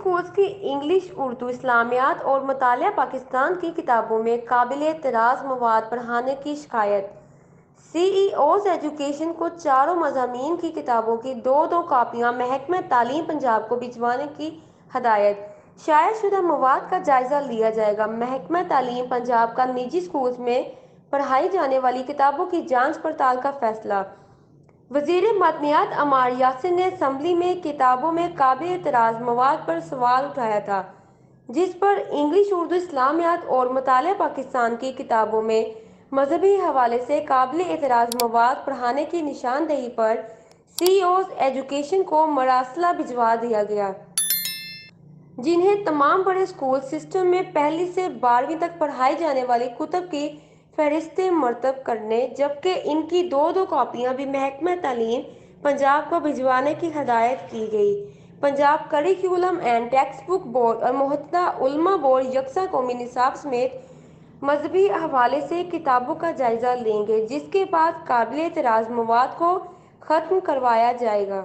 Schools کی English, Urdu, اسلامیات اور مطالعہ پاکستان کی کتابوں میں قابل اعتراض مواد پڑھانے کی شکایت۔ سی ای اوز ایجوکیشن کو چاروں مضامین کی کتابوں کی دو کاپیاں محکمہ تعلیم پنجاب کو بھجوانے کی ہدایت۔ شائع شدہ مواد کا جائزہ لیا جائے گا۔ محکمہ تعلیم پنجاب کا نجی اسکولز میں پڑھائی جانے والی کتابوں کی جانچ پڑتال کا فیصلہ۔ وزیر معدنیات عمار یاسر نے اسمبلی میں کتابوں میں قابل اعتراض مواد پر سوال اٹھایا تھا، جس پر انگلش، اردو، اسلامیات اور مطالعہ پاکستان کی کتابوں میں مذہبی حوالے سے قابل اعتراض مواد پڑھانے کی نشاندہی پر سی ای اوز ایجوکیشن کو مراسلہ بھجوا دیا گیا، جنہیں تمام بڑے اسکول سسٹم میں پہلی سے 12ویں تک پڑھائی جانے والی کتب کی فہرستیں مرتب کرنے، جبکہ ان کی دو کاپیاں بھی محکمہ تعلیم پنجاب کو بھجوانے کی ہدایت کی گئی۔ Punjab curriculum and text book board اور متحدہ علماء بورڈ یکساں قومی نصاب سمیت مذہبی حوالے سے کتابوں کا جائزہ لیں گے، جس کے بعد قابل اعتراض مواد کو ختم کروایا جائے گا۔